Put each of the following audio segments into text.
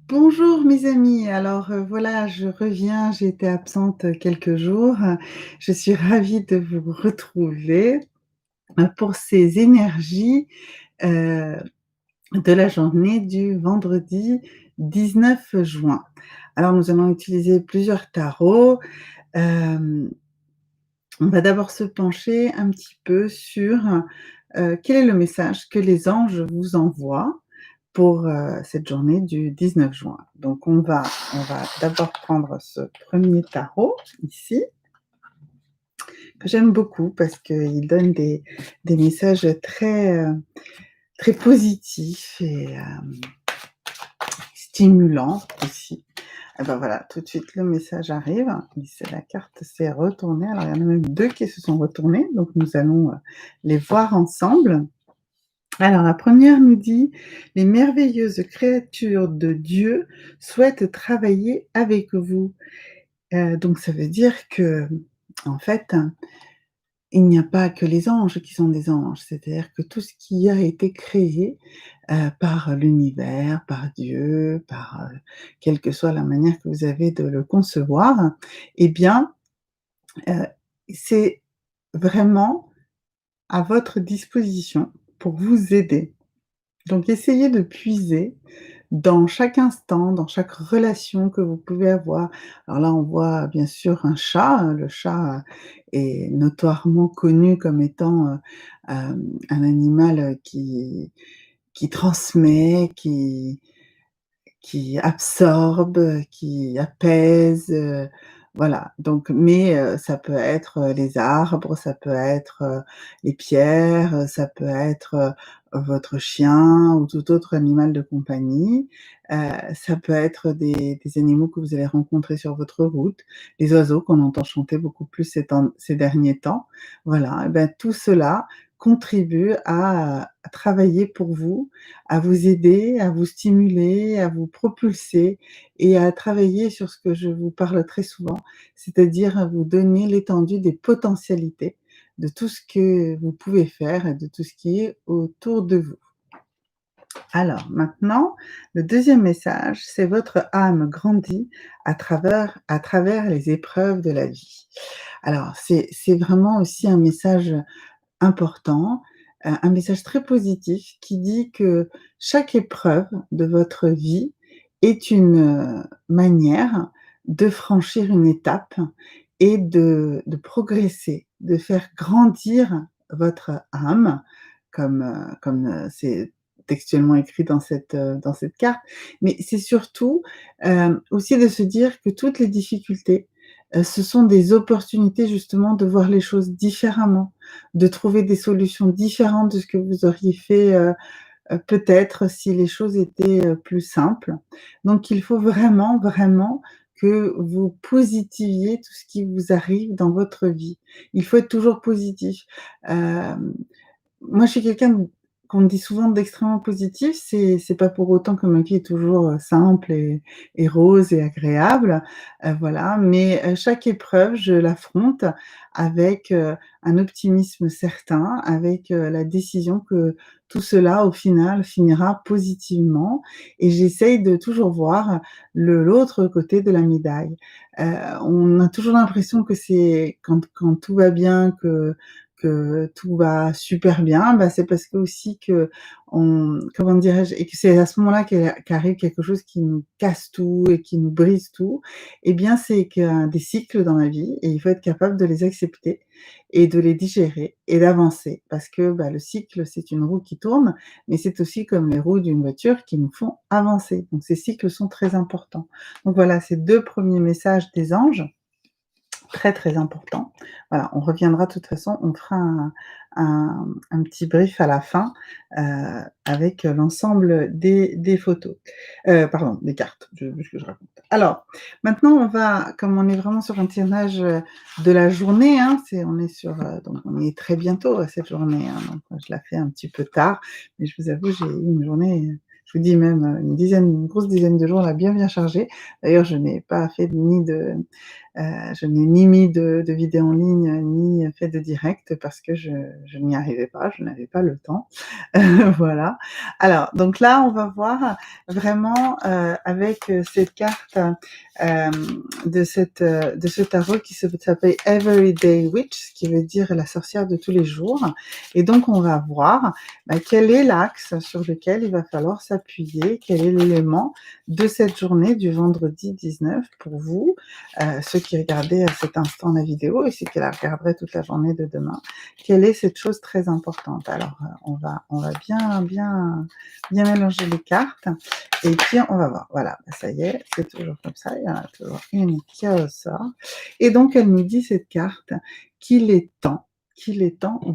Bonjour mes amis, alors, voilà, je reviens, j'ai été absente, quelques jours. Je suis ravie de vous retrouver, pour ces énergies, heu, de la journée du vendredi 19 juin. Alors nous allons utiliser plusieurs tarots. Hem, on va d'abord se pencher un petit peu sur, quel est le message que les anges vous envoient pour, cette journée du 19 juin. Donc on va d'abord prendre ce premier tarot ici, que j'aime beaucoup parce qu'il donne des messages très, très positifs et stimulants aussi. Et ben voilà, tout de suite le message arrive et c'est la carte s'est retournée. Alors il y en a même 2 qui se sont retournées, donc nous allons, les voir ensemble. Alors la première nous dit: «Les merveilleuses créatures de Dieu souhaitent travailler avec vous». Donc ça veut dire que, en fait, il n'y a pas que les anges qui sont des anges. C'est-à-dire que tout ce qui a été créé, par l'univers, par Dieu, par, quelle que soit la manière que vous avez de le concevoir, eh bien, heu, c'est vraiment à votre disposition pour vous aider. Donc essayez de puiser dans chaque instant, dans chaque relation que vous pouvez avoir. Alors là, on voit bien sûr un chat, le chat, est notoirement connu comme étant, un animal, qui transmet, qui absorbe, qui apaise, voilà. Donc mais ça peut être, les arbres, ça peut être, les pierres, ça peut être, votre chien ou tout autre animal de compagnie. Ça peut être des animaux que vous allez rencontrer sur votre route, les oiseaux qu'on entend chanter beaucoup plus ces derniers temps. Voilà, et ben tout cela contribue à travailler pour vous, à vous aider, à vous stimuler, à vous propulser et à travailler sur ce que je vous parle très souvent, c'est-à-dire à vous donner l'étendue des potentialités de tout ce que vous pouvez faire et de tout ce qui est autour de vous. Alors maintenant, le deuxième message, c'est votre âme grandit à travers les épreuves de la vie. Alors c'est vraiment aussi un message important, un message très positif qui dit que chaque épreuve de votre vie est une, manière de franchir une étape et de progresser, de faire grandir votre âme comme c'est textuellement écrit dans cette carte. Mais c'est surtout, aussi de se dire que toutes les difficultés, ce sont des opportunités justement de voir les choses différemment, de trouver des solutions différentes de ce que vous auriez fait, peut-être si les choses étaient, plus simples. Donc il faut vraiment, vraiment que vous positiviez tout ce qui vous arrive dans votre vie. Il faut être toujours positif. Hem Moi, je suis quelqu'un qu'on me dit souvent d'extrêmement positif, c'est pas pour autant que ma vie est toujours, simple et rose et agréable, voilà, mais chaque épreuve, je l'affronte avec, un optimisme certain, avec, la décision que tout cela, au final, finira positivement et j'essaye de toujours voir l'autre côté de la médaille. On a toujours l'impression que c'est quand tout va bien, que tout va super bien, bah, c'est parce que aussi qu'on comment dirais-je? Et que c'est à ce moment-là qu'arrive quelque chose qui nous casse tout et qui nous brise tout. Eh bien, c'est qu'il des cycles dans la vie et il faut être capable de les accepter et de les digérer et d'avancer. Parce que, bah, le cycle, c'est une roue qui tourne, mais c'est aussi comme les roues d'une voiture qui nous font avancer. Donc ces cycles sont très importants. Donc voilà, ces 2 premiers messages des anges très, très important. Voilà, on reviendra de toute façon, on fera un petit brief à la fin, avec l'ensemble des photos. Pardon, des cartes, ce que je raconte. Alors, maintenant on va comme on est vraiment sur un tirage, de la journée, hein, on est sur, donc on y est très bientôt à cette journée, hein, donc je la fais un petit peu tard, mais je vous avoue, j'ai eu une journée, je vous dis même, une grosse dizaine de jours là, bien, bien chargée. D'ailleurs, je n'ai pas fait ni Je n'ai ni mis de vidéo en ligne, ni fait de direct parce que je n'y arrivais pas, je n'avais pas le temps. Voilà. Alors, donc là, on va voir vraiment, avec, cette carte, de ce tarot qui s'appelle Everyday Witch, qui veut dire la sorcière de tous les jours. Et donc on va voir, quel est l'axe sur lequel il va falloir s'appuyer, quel est l'élément de cette journée du vendredi 19 pour vous, ceux qui regardaient à cet instant la vidéo et ceux qui la regarderaient toute la journée de demain. Quelle est cette chose très importante? Alors, on va bien mélanger les cartes et puis on va voir. Voilà, ça y est, c'est toujours comme ça, il y en a toujours une qui ressort. Et donc elle nous dit cette carte qu'il est temps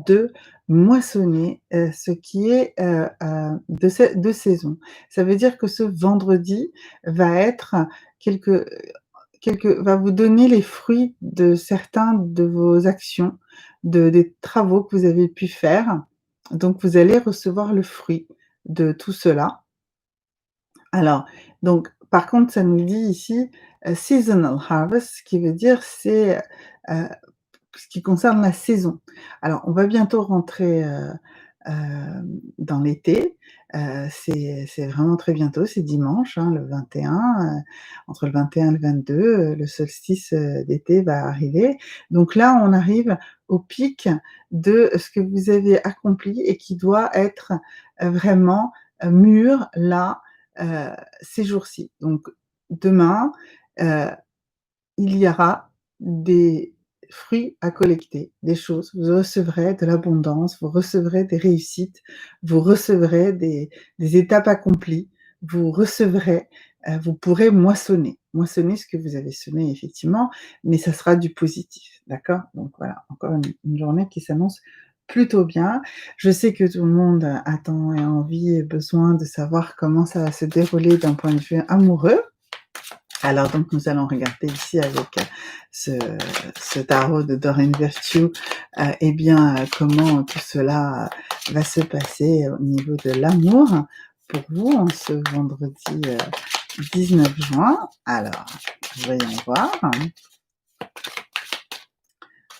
de moissonner, ce qui est, de saison. Ça veut dire que ce vendredi va être quelque va vous donner les fruits de certains de vos actions, des travaux que vous avez pu faire. Donc vous allez recevoir le fruit de tout cela. Alors, donc par contre, ça nous dit ici, seasonal harvest, ce qui veut dire c'est, heu, ce qui concerne la saison. Alors, on va bientôt rentrer, dans l'été, c'est vraiment très bientôt, c'est dimanche, hein, le 21, entre le 21 et le 22, le solstice, d'été va arriver. Donc là, on arrive au pic de ce que vous avez accompli et qui doit être, vraiment, mûr là, heu, ces jours-ci. Donc demain, heu il y aura des fruits à collecter, des choses. Vous recevrez de l'abondance, vous recevrez des réussites, vous recevrez des étapes accomplies, vous recevrez, vous pourrez moissonner. Moissonner ce que vous avez semé effectivement, mais ça sera du positif, d'accord? Donc voilà, encore une journée qui s'annonce plutôt bien. Je sais que tout le monde attend et a envie et besoin de savoir comment ça va se dérouler d'un point de vue amoureux. Alors donc nous allons regarder ici avec, ce ce tarot de Doreen Virtue, eh bien, comment tout cela va se passer au niveau de l'amour pour vous en ce vendredi, 19 juin. Alors, voyons voir.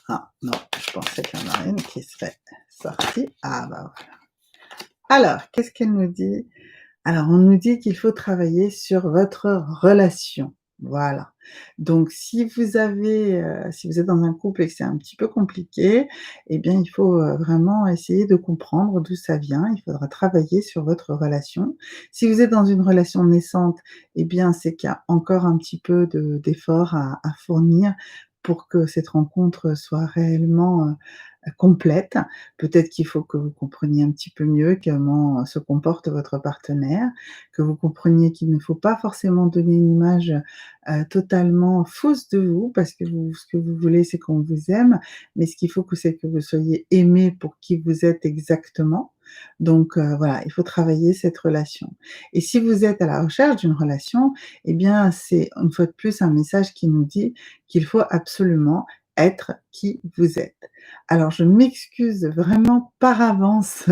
Ah non, je pensais qu'il y en a une qui serait sortie. Ah bah voilà. Alors, qu'est-ce qu'elle nous dit? Alors, on nous dit qu'il faut travailler sur votre relation. Voilà. Donc, si vous êtes dans un couple et que c'est un petit peu compliqué, eh bien, il faut, vraiment essayer de comprendre d'où ça vient. Il faudra travailler sur votre relation. Si vous êtes dans une relation naissante, eh bien, c'est qu'il y a encore un petit peu d'efforts à fournir pour que cette rencontre soit réellement, complète. Peut-être qu'il faut que vous compreniez un petit peu mieux comment se comporte votre partenaire, que vous compreniez qu'il ne faut pas forcément donner une image, totalement fausse de vous parce que vous ce que vous voulez, c'est qu'on vous aime, mais ce qu'il faut que c'est que vous soyez aimé pour qui vous êtes exactement. Donc voilà, il faut travailler cette relation et si vous êtes à la recherche d'une relation, eh bien, c'est une fois de plus un message qui nous dit qu'il faut absolument être qui vous êtes. Alors je m'excuse vraiment par avance,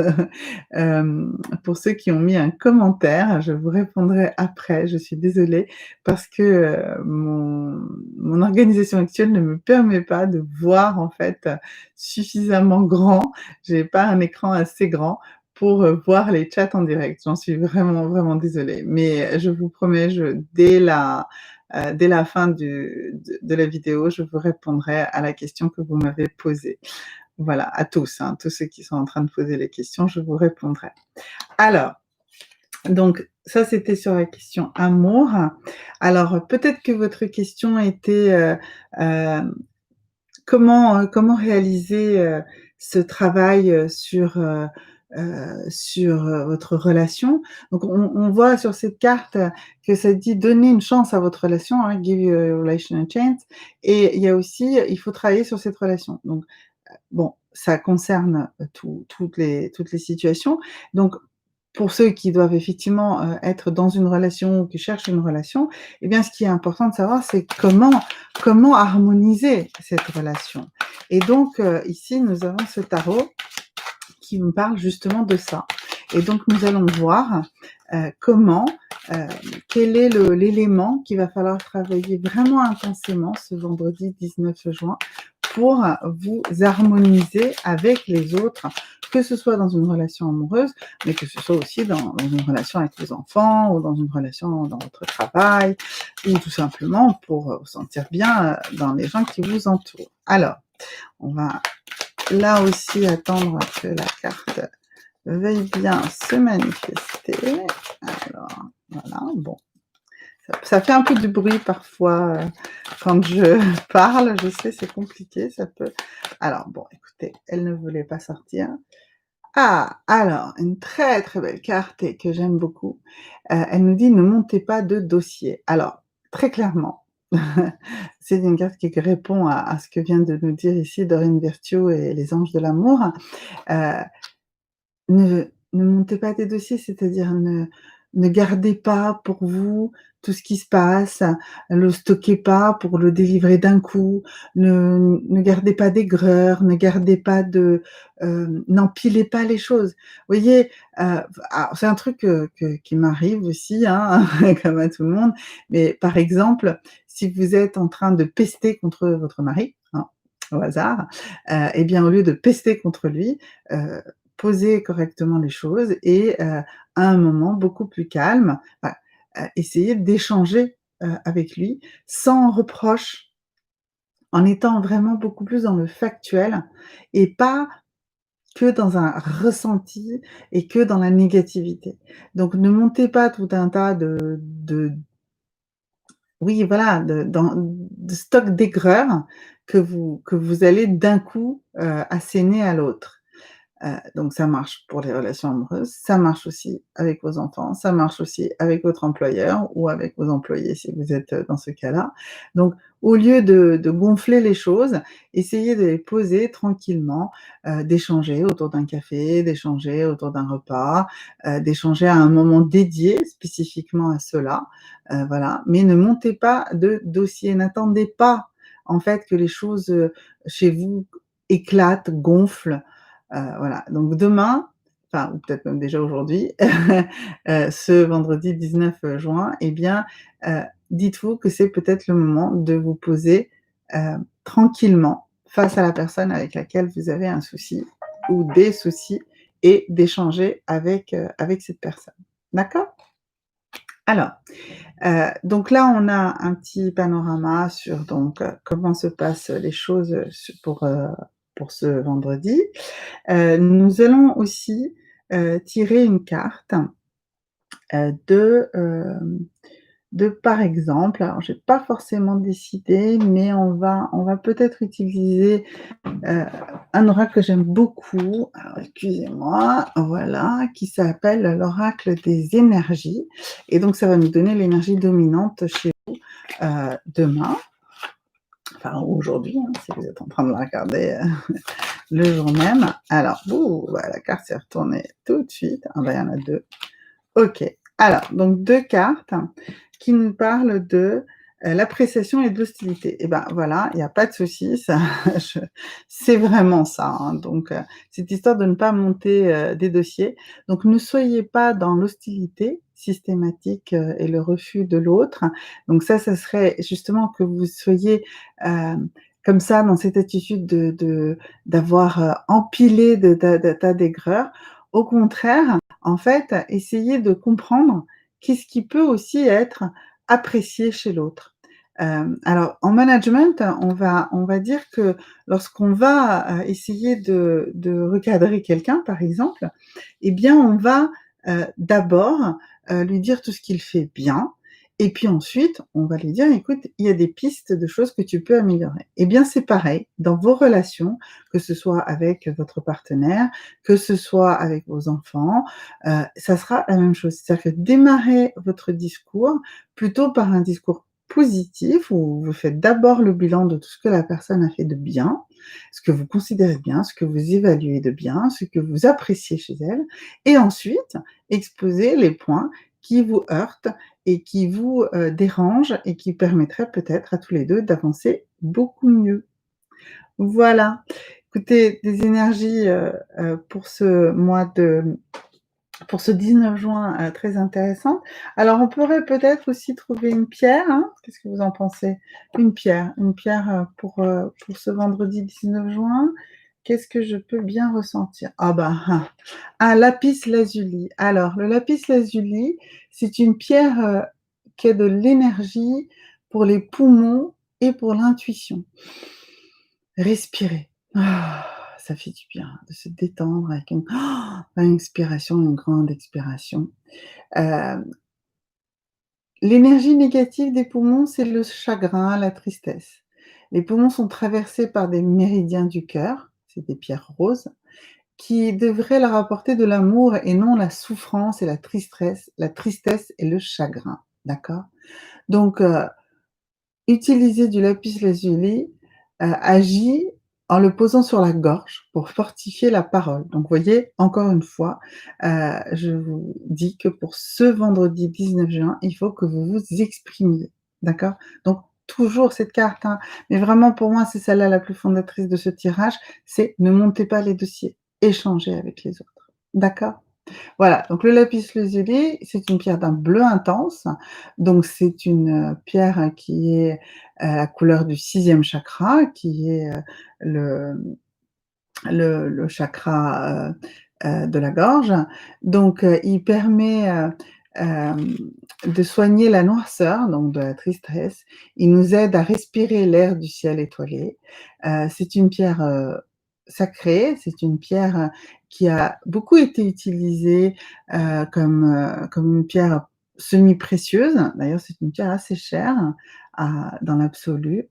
pour ceux qui ont mis un commentaire, je vous répondrai après, je suis désolée parce que, mon organisation actuelle ne me permet pas de voir en fait, suffisamment grand. J'ai pas un écran assez grand pour, voir les chats en direct. J'en suis vraiment, vraiment désolée. Mais je vous promets, dès la fin de la vidéo, je vous répondrai à la question que vous m'avez posée. Voilà, à tous, hein, tous ceux qui sont en train de poser les questions, je vous répondrai. Alors, donc ça, c'était sur la question amour. Alors, peut-être que votre question était, comment réaliser, ce travail, sur votre relation? Donc on voit sur cette carte, que ça dit: «Donner une chance à votre relation», hein, «Give your relation a chance» et il y a aussi, «Il faut travailler sur cette relation». Donc bon, ça concerne, toutes les situations. Donc pour ceux qui doivent effectivement, être dans une relation ou qui cherchent une relation, eh bien, ce qui est important de savoir, c'est comment harmoniser cette relation et donc ici, nous avons ce tarot qui nous parle justement de ça et donc nous allons voir, comment, Heu, quel est le l'élément qu'il va falloir travailler vraiment intensément ce vendredi 19 juin pour vous harmoniser avec les autres, que ce soit dans une relation amoureuse, mais que ce soit aussi dans une relation avec vos enfants ou dans une relation dans votre travail ou tout simplement pour, vous sentir bien, dans les gens qui vous entourent. Alors, on va là aussi attendre que la carte veuille bien se manifester. Alors, voilà, bon. Ça fait un peu de bruit parfois, quand je parle, je sais, c'est compliqué, ça peut alors bon, écoutez, elle ne voulait pas sortir. Ah! Alors, une très, très belle carte et que j'aime beaucoup. Elle nous dit: «Ne montez pas de dossier». Alors, très clairement, c'est une carte qui répond à ce que vient de nous dire ici Doreen Virtue et les anges de l'amour. Heu ne montez pas des dossiers, c'est-à-dire ne gardez pas pour vous tout ce qui se passe, le stockez pas pour le délivrer d'un coup, ne gardez pas d'aigreur, ne gardez pas de, n'empilez pas les choses. Vous voyez, alors c'est un truc qui m'arrive aussi, hein, comme à tout le monde, mais par exemple, si vous êtes en train de pester contre votre mari, hein, au hasard, et bien au lieu de pester contre lui, heu poser correctement les choses et à un moment beaucoup plus calme, essayer d'échanger, avec lui sans reproche, en étant vraiment beaucoup plus dans le factuel et pas que dans un ressenti et que dans la négativité. Donc ne montez pas tout un tas de oui voilà, de stock d'aigreur que vous allez d'un coup, asséner à l'autre. Donc ça marche pour les relations amoureuses, ça marche aussi avec vos enfants, ça marche aussi avec votre employeur ou avec vos employés si vous êtes, dans ce cas-là. Donc au lieu de gonfler les choses, essayez de les poser tranquillement, d'échanger autour d'un café, d'échanger autour d'un repas, d'échanger à un moment dédié spécifiquement à cela, voilà. Mais ne montez pas de dossier, n'attendez pas en fait que les choses, chez vous éclatent, gonflent. Voilà, donc demain, enfin ou peut-être même déjà aujourd'hui, ce vendredi 19 juin, eh bien, dites-vous que c'est peut-être le moment de vous poser, tranquillement face à la personne avec laquelle vous avez un souci ou des soucis et d'échanger avec cette personne. D'accord? Alors, donc là, on a un petit panorama sur donc, comment se passent les choses, pour ce vendredi. Nous allons aussi, tirer une carte, de par exemple, alors j'ai pas forcément décidé, mais on va peut-être utiliser, heu, un oracle que j'aime beaucoup, alors excusez-moi, voilà, qui s'appelle l'oracle des énergies et donc ça va nous donner l'énergie dominante chez vous, demain, enfin aujourd'hui, hein, si vous êtes en train de la regarder, le jour même. Alors, ouh, bah, la carte s'est retournée tout de suite. Ah bah, il y en a 2. OK. Alors, donc 2 cartes qui nous parlent de, l'appréciation et de l'hostilité et ben, voilà, il y a pas de souci, ça je c'est vraiment ça, hein, donc cette histoire de ne pas monter, des dossiers. Donc ne soyez pas dans l'hostilité systématique, et le refus de l'autre. Donc ça serait justement que vous soyez, comme ça dans cette attitude d'avoir, empilé de tas d'aigreur. Au contraire, en fait, essayer de comprendre qu'est-ce qui peut aussi être apprécié chez l'autre. Alors en management, on va dire que lorsqu'on va, essayer de recadrer quelqu'un, par exemple, eh bien on va, d'abord, lui dire tout ce qu'il fait bien et puis ensuite, on va lui dire: «Écoute, il y a des pistes de choses que tu peux améliorer». Eh bien c'est pareil dans vos relations, que ce soit avec votre partenaire, que ce soit avec vos enfants, ça sera la même chose. C'est-à-dire que démarrez votre discours plutôt par un discours positif où vous faites d'abord le bilan de tout ce que la personne a fait de bien, ce que vous considérez bien, ce que vous évaluez de bien, ce que vous appréciez chez elle et ensuite exposez les points qui vous heurtent et qui vous, dérangent et qui permettraient peut-être à tous les 2 d'avancer beaucoup mieux. Voilà. Écoutez, des énergies, pour ce mois pour ce 19 juin, très intéressante. Alors on pourrait peut-être aussi trouver une pierre, hein? Qu'est-ce que vous en pensez? Une pierre, pour ce vendredi 19 juin. Qu'est-ce que je peux bien ressentir? Ah bah, un lapis lazuli. Alors le lapis lazuli, c'est une pierre, qui a de l'énergie pour les poumons et pour l'intuition. Respirer. Ah, ça fait du bien de se détendre avec une inspiration, une grande expiration. Heu, L'énergie négative des poumons, c'est le chagrin, la tristesse. Les poumons sont traversés par des méridiens du cœur, c'est des pierres roses, qui devraient leur apporter de l'amour et non la souffrance et la tristesse et le chagrin, d'accord? Donc utiliser du lapis lazuli, agit en le posant sur la gorge pour fortifier la parole. Donc vous voyez, encore une fois, je vous dis que pour ce vendredi 19 juin, il faut que vous vous exprimiez, d'accord? Donc toujours cette carte, hein, mais vraiment pour moi, c'est celle-là la plus fondatrice de ce tirage, c'est ne montez pas les dossiers, échangez avec les autres, d'accord? Voilà, donc le lapis lazuli, c'est une pierre d'un bleu intense, donc c'est une, pierre qui est, la couleur du 6e chakra, qui est, le chakra, de la gorge. Donc, il permet, hem, de soigner la noirceur, donc de la tristesse. Il nous aide à respirer l'air du ciel étoilé. C'est une pierre, sacrée, c'est une pierre, qui a beaucoup été utilisée, comme une pierre semi-précieuse. D'ailleurs, c'est une pierre assez chère, dans l'absolu.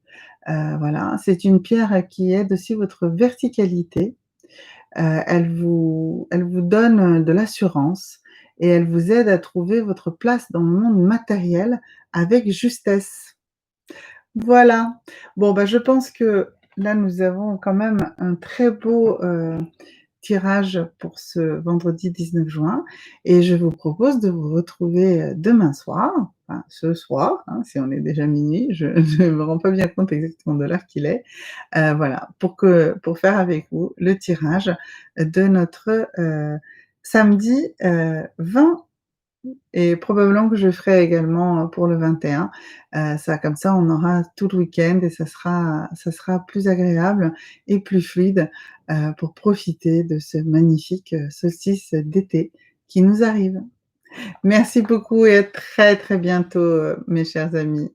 Voilà, c'est une pierre qui aide aussi votre verticalité. Elle vous donne, de l'assurance et elle vous aide à trouver votre place dans le monde matériel avec justesse. Voilà. Bon, bah, je pense que là, nous avons quand même un très beau, tirage pour ce vendredi 19 juin et je vous propose de vous retrouver, demain soir, enfin ce soir, hein, si on est déjà minuit, je ne me rends pas bien compte exactement de l'heure qu'il est. Voilà, pour faire avec vous le tirage de notre, samedi, 20 et probablement que je ferai également, pour le 21. Ça comme ça, on aura tout le week-end et ça sera plus agréable et plus fluide, pour profiter de ce magnifique, solstice d'été qui nous arrive. Merci beaucoup et à très, très bientôt, mes chers amis.